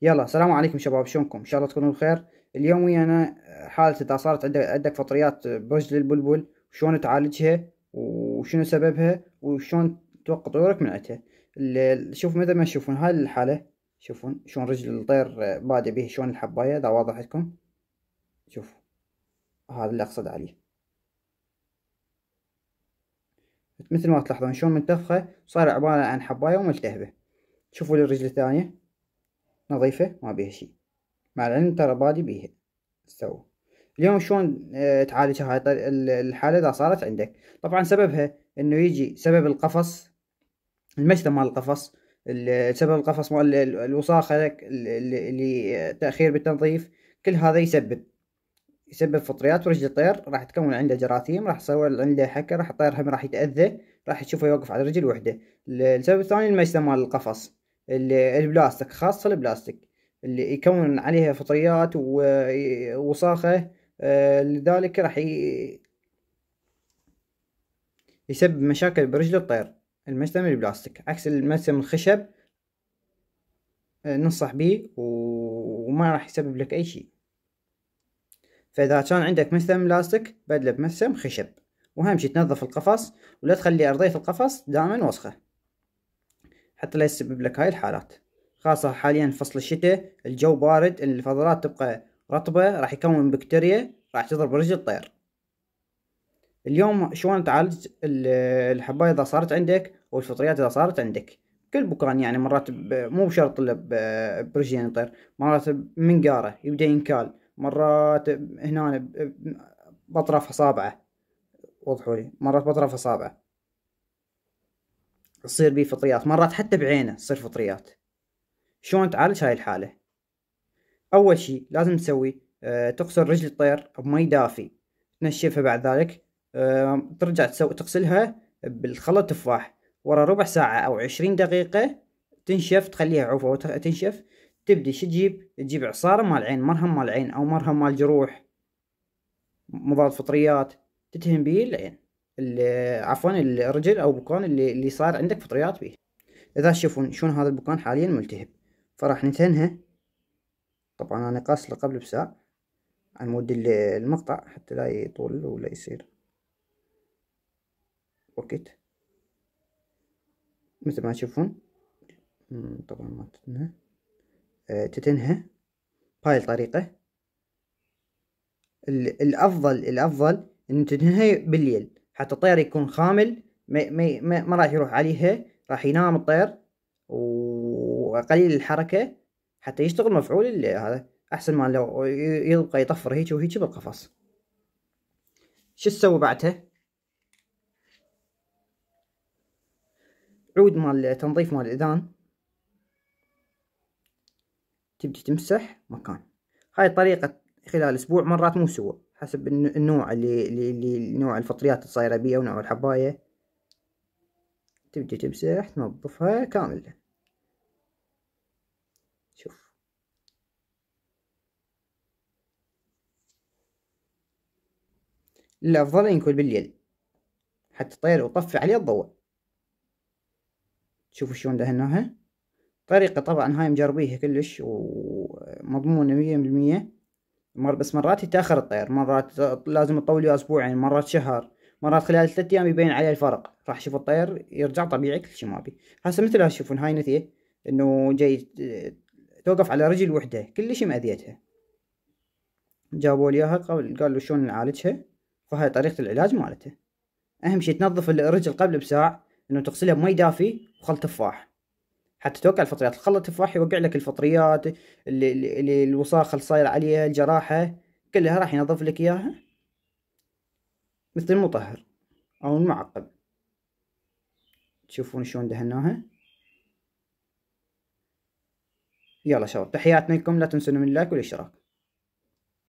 يلا، السلام عليكم شباب، شلونكم؟ ان شاء الله تكونوا بخير. اليوم ويانا حالة اذا صارت عندك فطريات برجل البلبل، شلون تعالجها وشنو سببها وشلون توقف طيورك من عندها. شوف مثل ما تشوفون هاي الحالة، شوفون شلون رجل الطير بادئ به، شلون الحباية اذا واضح لكم. شوفوا، هذا اللي اقصد عليه. مثل ما تلاحظون شلون منتفخة، صار عبارة عن حباية وملتهبة. شوفوا الرجل الثانية نظيفة ما بيها شي، مع العلم ترى بادي بيها. استوى. اليوم شلون تعالج هاي الحالة إذا صارت عندك؟ طبعا سببها إنه يجي سبب القفص، المجتمع مال القفص، سبب القفص مال الوساخة اللي تأخير بالتنظيف. كل هذا يسبب فطريات ورجل الطير، راح تكون عنده جراثيم، راح تصير عنده حكة، راح الطير هم راح يتأذى، راح تشوفه يوقف على رجل وحدة. السبب الثاني المجتمع مال القفص، البلاستيك، خاصة البلاستيك اللي يكون عليها فطريات ووساخة. لذلك راح يسبب مشاكل برجل الطير. المجتمع البلاستيك عكس المجتمع الخشب، ننصح به وما راح يسبب لك أي شيء. فإذا كان عندك مسام بلاستيك بدله بمسام خشب، وأهم شي تنظف القفص ولا تخلي أرضية القفص دائما وسخة حتى لا يسبب لك هاي الحالات. خاصة حاليا فصل الشتاء، الجو بارد، الفضلات تبقى رطبة، راح يكون بكتيريا راح تضرب رجل الطير. اليوم شلون تعالج الحباية إذا صارت عندك والفطريات إذا صارت عندك؟ كل بكان يعني مرات مو بشرط برجلين الطير، مرات بمنقاره يبدأ ينكال، مرات هنا بأطراف أصابعه، وضحوا لي، مرات بأطراف أصابعه تصير بيه فطريات، مرات حتى بعينه تصير فطريات. شلون تعالج هاي الحالة؟ أول شي لازم تسوي تغسل رجل الطير بمي دافي، تنشفها، بعد ذلك ترجع تغسلها بالخل التفاح، ورا ربع ساعة أو 20 دقيقة تنشف، تخليها عفوة تنشف. تبدي شو تجيب عصارة مال عين، مرهم مال عين أو مرهم مال جروح مضاد فطريات، تدهن بيه العين، عفوا الرجل أو بكون اللي صار عندك فطريات بيه. إذا تشوفون شلون هذا البكان حاليا ملتهب، فراح ندهنها. طبعا أنا قاصله قبل بساعة عن مود المقطع حتى لا يطول ولا يصير وقت. مثل ما تشوفون طبعا ما تتنهى، تتنهى بهاي الطريقة. الأفضل إن تدهنها بالليل حتى الطير يكون خامل، ما راح يروح عليها، راح ينام الطير وقليل الحركة حتى يشتغل مفعول هذا، أحسن ما لو يبقى يطفر هيك وهيك بالقفص. شو تسوي بعدها؟ عود مال تنظيف مال الإذان، تبدي تمسح مكان. هاي الطريقة خلال أسبوع، مرات مو سوى حسب النوع اللي نوع الفطريات الصايرة بيه ونوع الحباية. تبدي تمسح تنظفها كاملة. شوف، الأفضل يكون بالليل حتى الطير وطفي عليه الضوء. شوفوا شلون دهناها. طريقة طبعا هاي مجربيها كلش ومضمونة 100%. بس مرات يتأخر الطير، مرات لازم تطولي أسبوعين، مرات شهر، مرات خلال 3 أيام يبين عليه الفرق، راح شوف الطير يرجع طبيعي كل شي ما بي. هسه مثل ما تشوفون هاي نثيه إنه جاي توقف على رجل وحدة كلش مأذيتها. جابوا لي إياها قالوا شلون نعالجها، فهاي طريقة العلاج مالتها. أهم شي تنظف الرجل قبل بساعة، إنه تغسلها بمي دافي وخل تفاح حتى توقع الفطريات. الخل التفاح يوقع لك الفطريات اللي الوساخة اللي صاير عليها، الجراحة كلها راح ينظف لك إياها مثل المطهر أو المعقم. تشوفون شلون دهناها. يلا شباب، تحياتنا لكم، لا تنسون من اللايك والاشتراك.